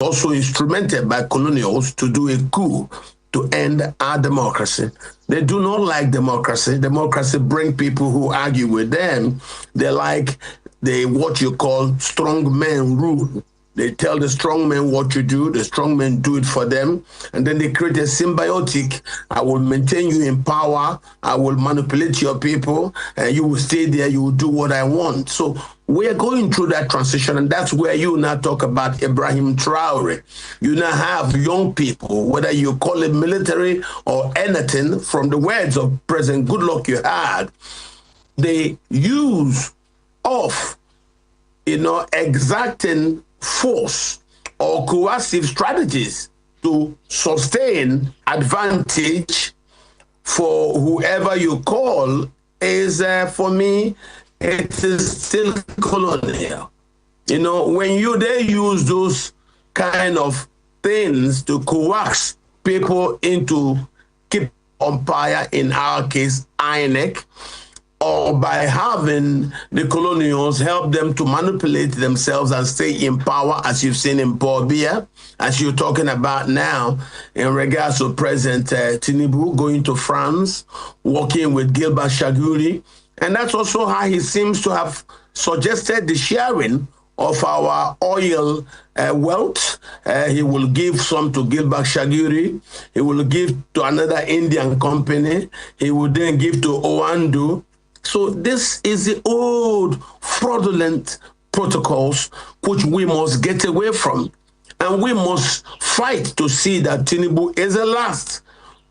also instrumented by colonials to do a coup to end our democracy. They do not like democracy. Democracy bring people who argue with them. They like what you call strong men rule. They tell the strong men what to do, the strong men do it for them, and then they create a symbiotic. I will maintain you in power, I will manipulate your people, and you will stay there, you will do what I want. So we are going through that transition, and that's where you now talk about Ibrahim Traore. You now have young people, whether you call it military or anything, from the words of President Goodluck you had, they use of, exacting force or coercive strategies to sustain advantage for whoever you call is, for me, it is still colonial. When they use those kind of things to coax people into keep on fire, in our case, INEC, or by having the colonials help them to manipulate themselves and stay in power, as you've seen in Paul Biya, as you're talking about now, in regards to President Tinubu going to France, working with Gilbert Shaguri. And that's also how he seems to have suggested the sharing of our oil wealth. He will give some to Gilbert Shaguri. He will give to another Indian company. He will then give to Oando. So this is the old fraudulent protocols which we must get away from. And we must fight to see that Tinubu is the last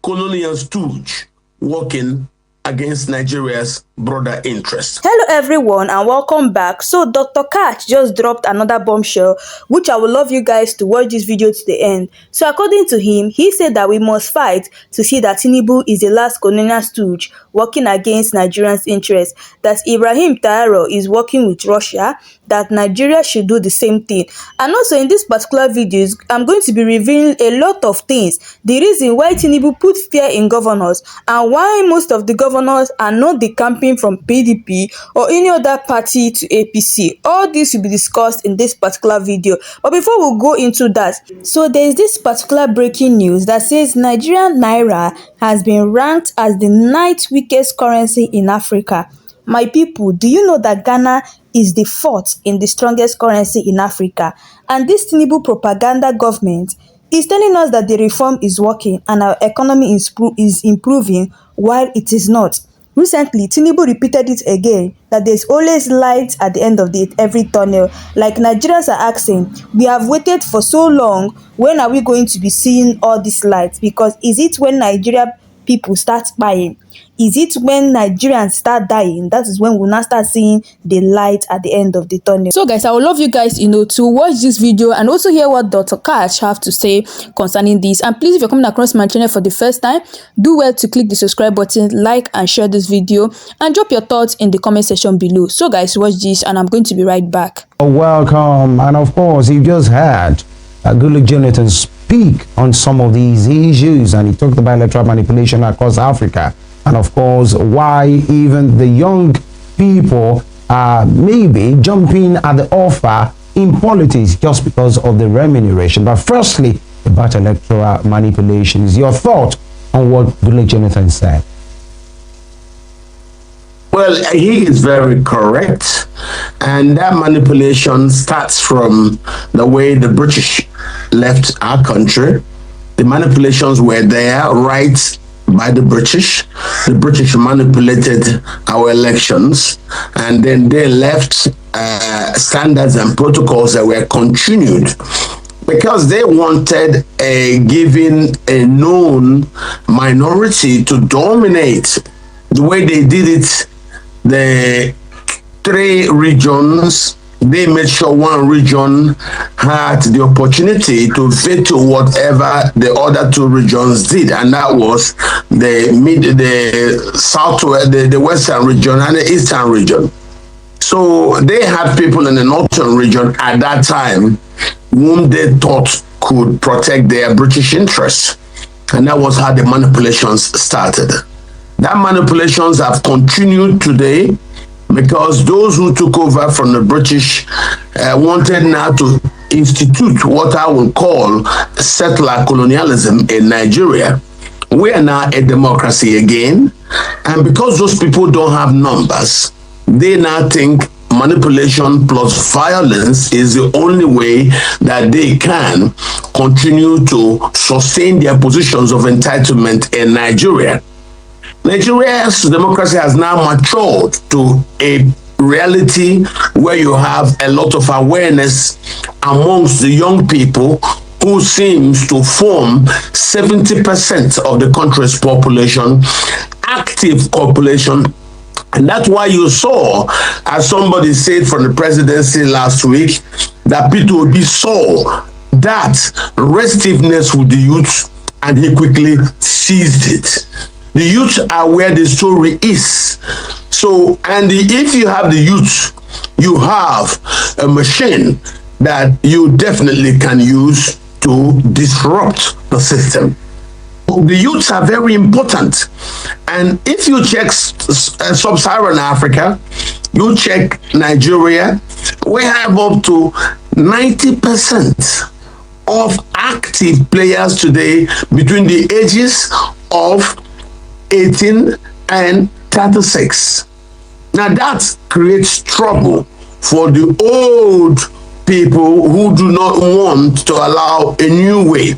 colonial stooge working against Nigeria's broader interests. Hello everyone and welcome back. So Dr. Katchi just dropped another bombshell, which I would love you guys to watch this video to the end. So according to him, he said that we must fight to see that Tinubu is the last colonial stooge working against Nigerians' interests, that Ibrahim Traore is working with Russia, that Nigeria should do the same thing. And also in this particular video, I'm going to be revealing a lot of things, the reason why Tinubu put fear in governors and why most of the governors are not decamping from PDP or any other party to APC. All this will be discussed in this particular video. But before we go into that, so there is this particular breaking news that says Nigerian Naira has been ranked as the 9th weakest currency in Africa. My people, do you know that Ghana is the 4th in the strongest currency in Africa? And this Tinubu propaganda government is telling us that the reform is working and our economy is improving, while it is not. Recently, Tinubu repeated it again, that there's always light at the end of every tunnel. Like Nigerians are asking, we have waited for so long, when are we going to be seeing all these lights? Because is it when Nigeria people start buying? Is it when Nigerians start dying? That is when we'll now start seeing the light at the end of the tunnel. So guys, I would love you guys, to watch this video and also hear what Dr. Katchi have to say concerning this. And please, if you're coming across my channel for the first time, do well to click the subscribe button, like and share this video, and drop your thoughts in the comment section below. So guys, watch this and I'm going to be right back. Welcome. And of course, you just heard Goodluck Jonathan speak on some of these issues, and he talked about electoral manipulation across Africa. And of course, why even the young people are maybe jumping at the offer in politics just because of the remuneration. But firstly, about electoral manipulations, your thought on what Goodluck Jonathan said? Well, he is very correct. And that manipulation starts from the way the British left our country. The manipulations were there right by the British. The British manipulated our elections, and then they left standards and protocols that were continued because they wanted giving a known minority to dominate. The way they did it, the 3 regions, they made sure one region had the opportunity to veto whatever the other 2 regions did, and that was the southwest, the western region and the eastern region. So they had people in the northern region at that time whom they thought could protect their British interests, and that was how the manipulations started. That manipulations have continued today, because those who took over from the British wanted now to institute what I would call settler colonialism in Nigeria. We are now a democracy again, and because those people don't have numbers, they now think manipulation plus violence is the only way that they can continue to sustain their positions of entitlement in Nigeria. Nigeria's democracy has now matured to a reality where you have a lot of awareness amongst the young people who seems to form 70% of the country's population, active population. And that's why you saw, as somebody said from the presidency last week, that Peter Obi saw that restiveness with the youth and he quickly seized it. The youth are where the story is. So, and if you have the youth, you have a machine that you definitely can use to disrupt the system. The youths are very important. And if you check sub-Saharan Africa, you check Nigeria, we have up to 90% of active players today between the ages of 18 and 36. Now that creates trouble for the old people who do not want to allow a new way.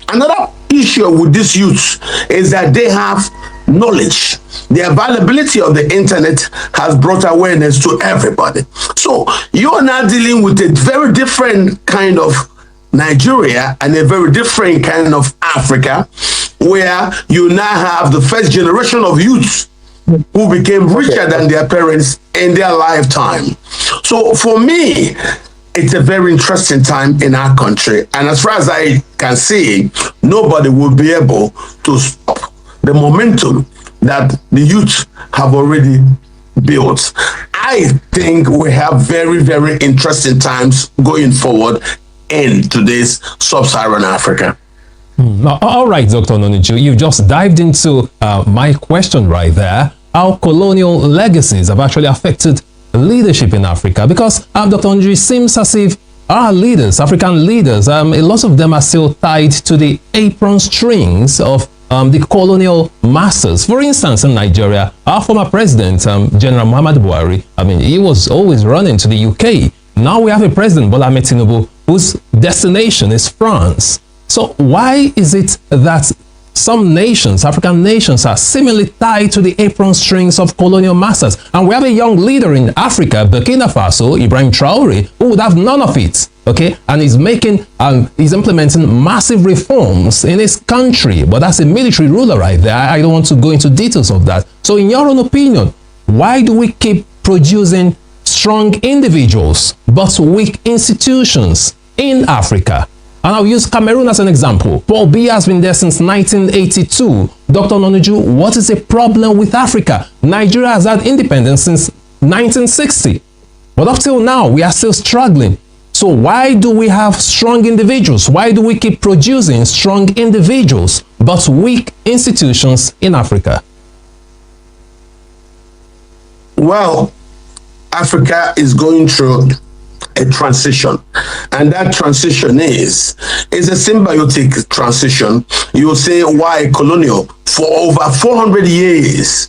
Another issue with these youths is that they have knowledge. The availability of the internet has brought awareness to everybody. So you're now dealing with a very different kind of Nigeria and a very different kind of Africa, where you now have the first generation of youths who became richer than their parents in their lifetime. So for me, it's a very interesting time in our country. And as far as I can see, nobody will be able to stop the momentum that the youth have already built. I think we have very, very interesting times going forward in today's sub-Saharan Africa. All right, Dr. Ononiju, you've just dived into my question right there. How colonial legacies have actually affected leadership in Africa? Because Dr. Ononiju, it seems as if our leaders, African leaders, a lot of them are still tied to the apron strings of the colonial masters. For instance, in Nigeria, our former president, General Muhammadu Buhari, he was always running to the UK. Now we have a president, Bola Ahmed Tinubu, whose destination is France. So why is it that some nations, African nations, are seemingly tied to the apron strings of colonial masters? And we have a young leader in Africa, Burkina Faso, Ibrahim Traore, who would have none of it, okay? And he's implementing massive reforms in his country, but that's a military ruler right there. I don't want to go into details of that. So in your own opinion, why do we keep producing strong individuals but weak institutions in Africa? And I'll use Cameroon as an example. Paul Biya has been there since 1982. Dr. Ononiju, what is the problem with Africa? Nigeria has had independence since 1960. But up till now, we are still struggling. So why do we have strong individuals? Why do we keep producing strong individuals but weak institutions in Africa? Well, Africa is going through a transition, and that transition is a symbiotic transition. You'll say, why colonial? For over 400 years,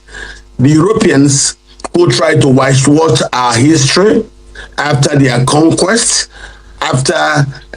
the Europeans who tried to whitewash our history after their conquest,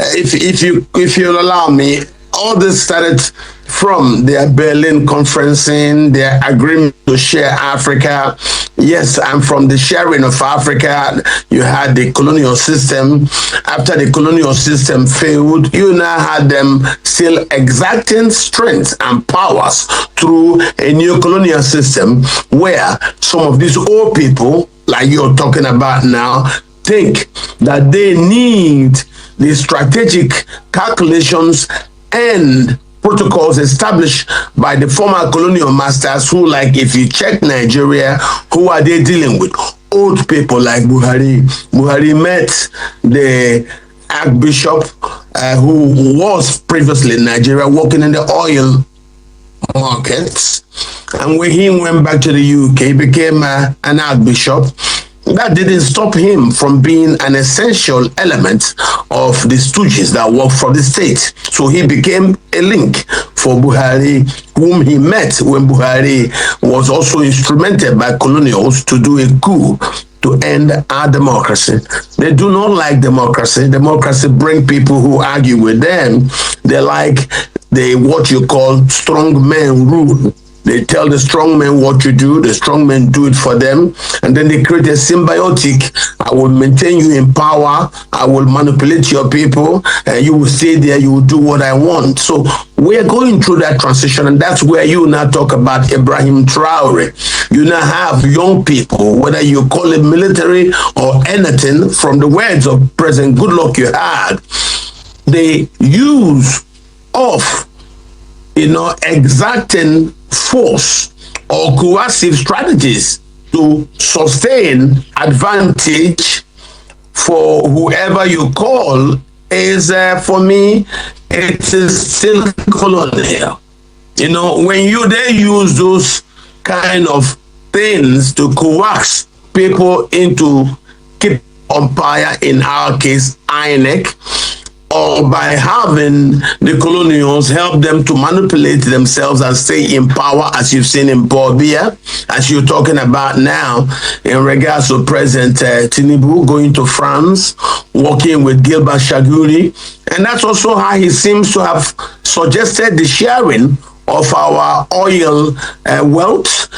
if you allow me, all this started from their Berlin conferencing, their agreement to share Africa. Yes, and from the sharing of Africa, you had the colonial system. After the colonial system failed, you now had them still exacting strength and powers through a new colonial system where some of these old people, like you're talking about now, think that they need the strategic calculations and protocols established by the former colonial masters who, like, if you check Nigeria, who are they dealing with? Old people like Buhari. Buhari met the Archbishop who was previously in Nigeria working in the oil markets. And when he went back to the UK, he became an Archbishop. that didn't stop him from being an essential element of the stooges that work for the state. So he became a link for Buhari, whom he met when Buhari was also instrumented by colonials to do a coup to end our democracy. They do not like democracy. Democracy bring people who argue with them. They like what you call strong men rule. They tell the strong men what to do, the strong men do it for them, and then they create a symbiotic. I will maintain you in power, I will manipulate your people, and you will stay there, you will do what I want. So we are going through that transition, and that's where you now talk about Ibrahim Traore. You now have young people, whether you call it military or anything, from the words of President Goodluck you had, they use of exacting force or coercive strategies to sustain advantage for whoever you call is, for me, it is still colonial. When they use those kind of things to coax people into keep umpire, in our case, INEC, or by having the colonials help them to manipulate themselves and stay in power, as you've seen in Bolivia, as you're talking about now, in regards to President Tinubu going to France, working with Gilbert Shaguri. And that's also how he seems to have suggested the sharing of our oil wealth.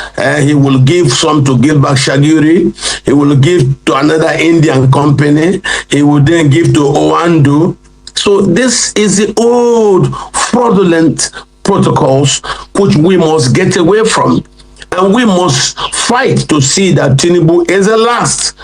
He will give some to Gilbert Shaguri. He will give to another Indian company. He will then give to Oando. So this is the old fraudulent protocols which we must get away from. And we must fight to see that Tinubu is the last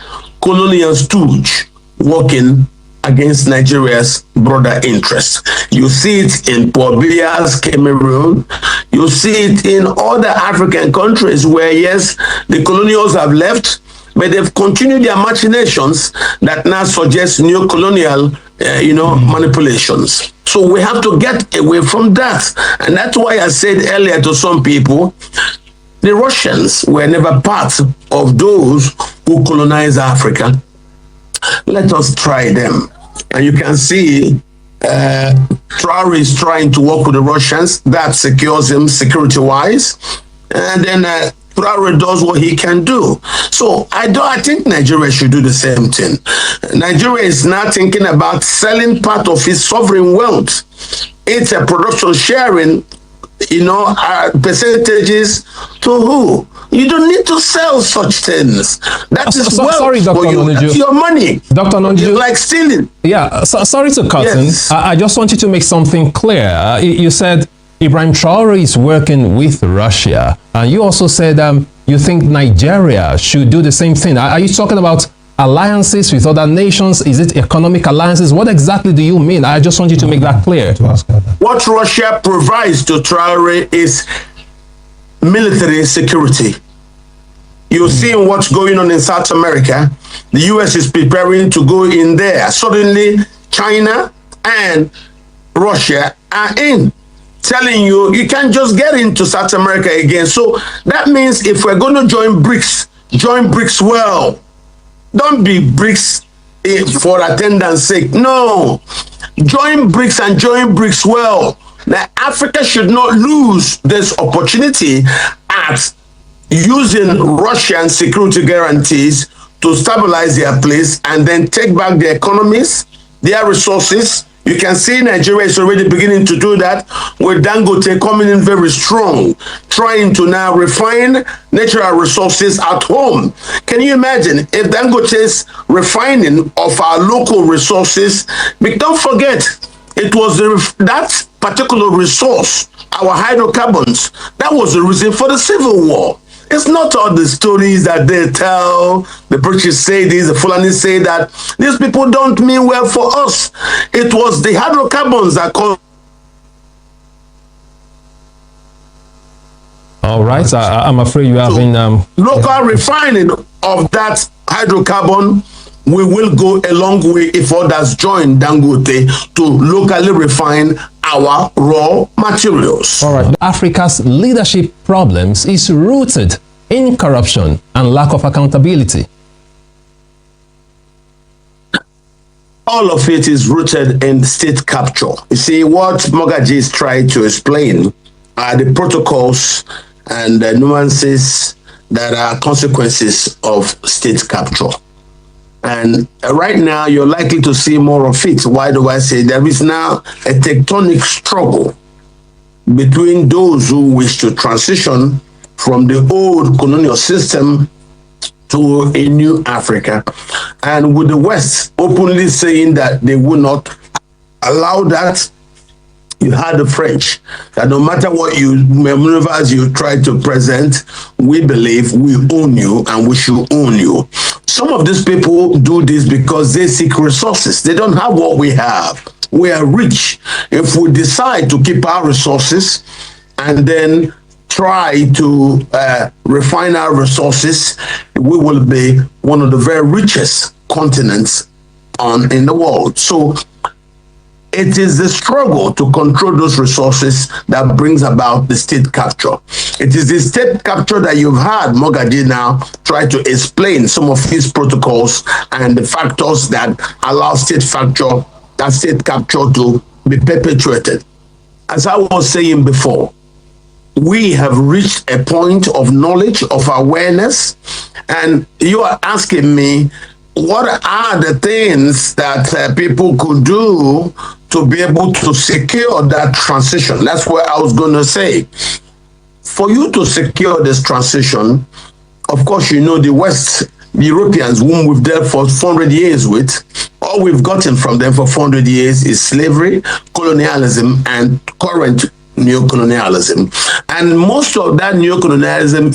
colonial stooge working against Nigeria's broader interests. You see it in Paul Biya's Cameroon. You see it in other African countries where, yes, the colonials have left, but they've continued their machinations that now suggest new colonial manipulations. So we have to get away from that. And that's why I said earlier to some people, the Russians were never part of those who colonized Africa. Let us try them. And you can see Traore is trying to work with the Russians. That secures him security-wise. And then Traore does what he can do. So I think Nigeria should do the same thing. Nigeria is now thinking about selling part of its sovereign wealth. It's a production sharing, percentages to who? You don't need to sell such things. That is wealth. Sorry, Dr. Noniju. That's your money. Dr. Noniju. Like stealing. Yeah, sorry to cut in. I just want you to make something clear. You said Ibrahim Traore is working with Russia. And you also said you think Nigeria should do the same thing. Are you talking about alliances with other nations? Is it economic alliances? What exactly do you mean? I just want you to make that clear. What Russia provides to Traore is military security. You're seeing what's going on in South America. The US is preparing to go in there. Suddenly, China and Russia are in, telling you can't just get into South America again. So that means if we're going to join BRICS well. Don't be BRICS for attendance sake. No. Join BRICS and join BRICS well. Now, Africa should not lose this opportunity at using Russian security guarantees to stabilize their place and then take back their economies, their resources. You can see Nigeria is already beginning to do that, with Dangote coming in very strong, trying to now refine natural resources at home. Can you imagine if Dangote's refining of our local resources, but don't forget, it was that particular resource, our hydrocarbons, that was the reason for the Civil War. It's not all the stories that they tell, the British say this, the Fulani say that. These people don't mean well for us. It was the hydrocarbons that caused. All right, I'm afraid you have been... local refining of that hydrocarbon, we will go a long way if others join Dangote to locally refine our raw materials. All right. Africa's leadership problems is rooted in corruption and lack of accountability. all of it is rooted in state capture. You see, what Mogaji is trying to explain are the protocols and the nuances that are consequences of state capture. And right now, you're likely to see more of it. Why do I say there is now a tectonic struggle between those who wish to transition from the old colonial system to a new Africa, and with the West openly saying that they will not allow that. You had the French, that no matter what maneuvers you try to present, we believe we own you and we should own you. Some of these people do this because they seek resources. They don't have what we have. We are rich. If we decide to keep our resources and then try to refine our resources, we will be one of the very richest continents in the world. So it is the struggle to control those resources that brings about the state capture. It is the state capture that you've had Mogaji now try to explain some of his protocols and the factors that allow state capture to be perpetuated. As I was saying before, we have reached a point of knowledge, of awareness, and you are asking me, what are the things that people could do to be able to secure that transition? That's what I was going to say. For you to secure this transition, of course, you know the West, the Europeans, whom we've dealt for 400 years with, all we've gotten from them for 400 years is slavery, colonialism, and current neocolonialism. And most of that neocolonialism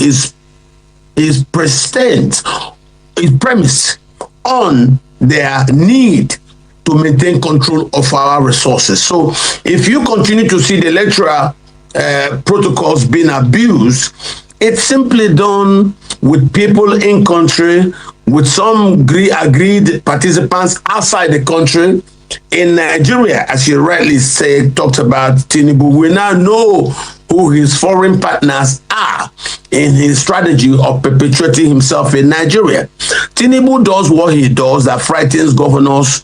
is premised on their need to maintain control of our resources. So if you continue to see the electoral protocols being abused, it's simply done with people in country, with some agreed participants outside the country. In Nigeria, as you rightly talked about Tinubu, we now know who his foreign partners are in his strategy of perpetuating himself in Nigeria. Tinubu does what he does that frightens governors.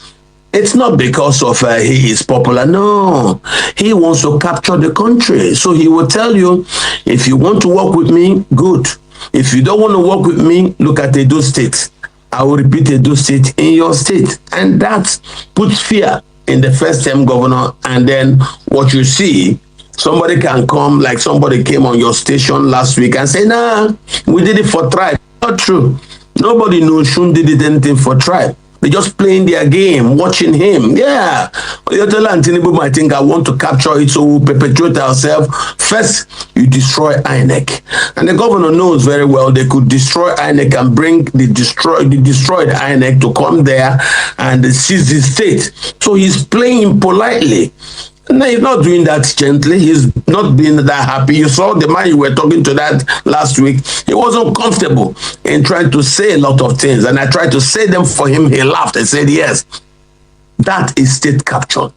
It's not because of he is popular. No, he wants to capture the country. So he will tell you, if you want to work with me, good. If you don't want to work with me, look at Edo State. I will repeat Edo State in your state. And that puts fear in the first-term governor. And then what you see, somebody can come, like somebody came on your station last week and say, nah, we did it for tribe. Not true. Nobody knows Shun did anything for tribe. They're just playing their game, watching him. Yeah. Oyetola and Tinubu might think, I want to capture it, so we'll perpetuate ourselves. First, you destroy INEC. And the governor knows very well they could destroy INEC and bring the destroyed INEC to come there and seize the state. So he's playing politely. No, he's not doing that gently. He's not being that happy. You saw the man you were talking to that last week. He wasn't comfortable in trying to say a lot of things. And I tried to say them for him. He laughed and said, yes, that is state capture.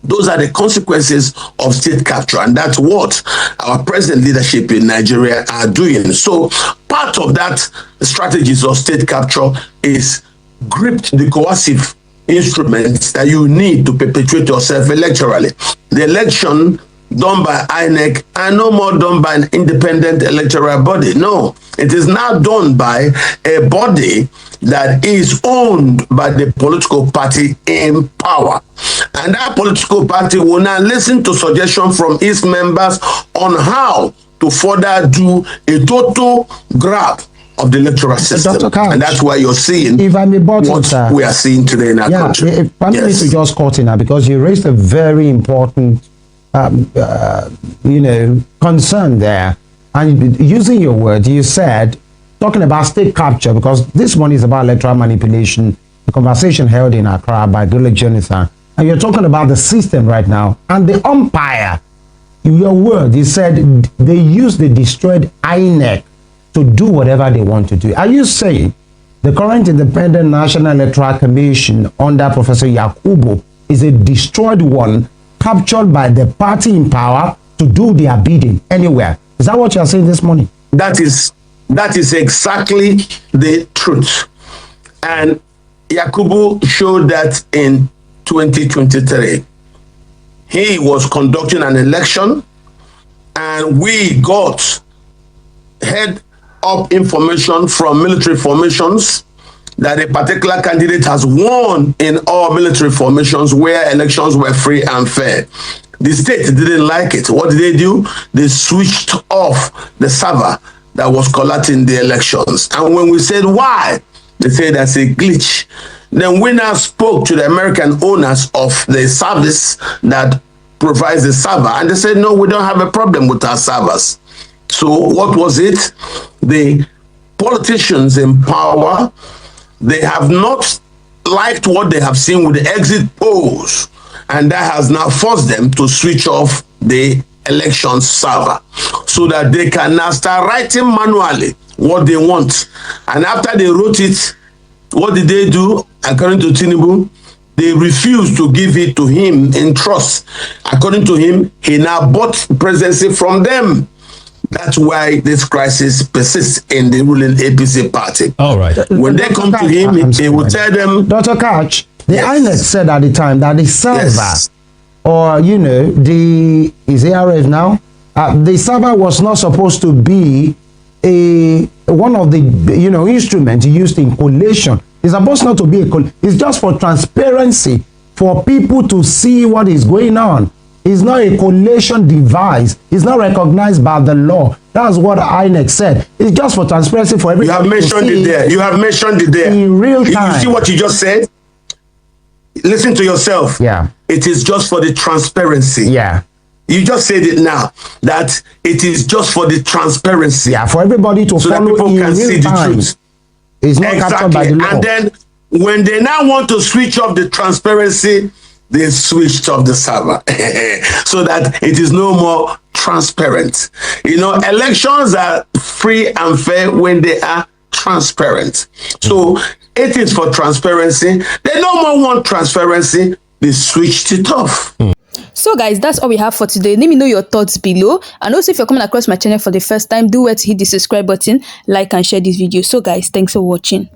Those are the consequences of state capture. And that's what our present leadership in Nigeria are doing. So part of that strategies of state capture is grip the coercive instruments that you need to perpetuate yourself electorally. The election done by INEC are no more done by an independent electoral body. No, it is now done by a body that is owned by the political party in power. And that political party will now listen to suggestions from its members on how to further do a total grab of the electoral system. And that's why you're seeing if I may what we are seeing today in our country. If I need to just cut in now, because you raised a very important concern there. And using your word, you said, talking about state capture, because this one is about electoral manipulation, the conversation held in Accra by Goodluck Jonathan, and you're talking about the system right now, and the umpire, in your word, you said they use the destroyed INEC to do whatever they want to do. Are you saying the current Independent National Electoral Commission under Professor Yakubu is a destroyed one, captured by the party in power to do their bidding anywhere? Is that what you're saying this morning? That is exactly the truth. And Yakubu showed that in 2023, he was conducting an election and we got head up information from military formations that a particular candidate has won in all military formations where elections were free and fair. The state didn't like it. What did they do? They switched off the server that was collating the elections. And when we said why, they said that's a glitch. Then we now spoke to the American owners of the service that provides the server, and they said, no, we don't have a problem with our servers. So what was it? The politicians in power, they have not liked what they have seen with the exit polls, and that has now forced them to switch off the election server so that they can now start writing manually what they want. And after they wrote it, what did they do? According to Tinubu, they refused to give it to him in trust. According to him, he now bought presidency from them. That's why this crisis persists in the ruling APC party. All right. When they come to him, he will tell them... Dr. Katchi, the INEC said at the time that the server, or, you know, is ARF now? The server was not supposed to be one of the, you know, instruments used in collation. It's supposed not to be it's just for transparency, for people to see what is going on. It's not a collation device. It's not recognized by the law. That's what INEC said. It's just for transparency for everybody. You have mentioned it there. You have mentioned it there. In real time. You see what you just said? Listen to yourself. Yeah. It is just for the transparency. Yeah. You just said it now, that it is just for the transparency. Yeah, for everybody to so follow that people in can real see time. the truth. It's not captured by the law. And then when they now want to switch off the transparency, they switched off the server so that it is no more transparent. You know, elections are free and fair when they are transparent. So it is for transparency. They no more want transparency. They switched it off. So guys, that's all we have for today. Let me know your thoughts below, and also if you're coming across my channel for the first time, do where to hit the subscribe button, like and share this video. So guys, thanks for watching.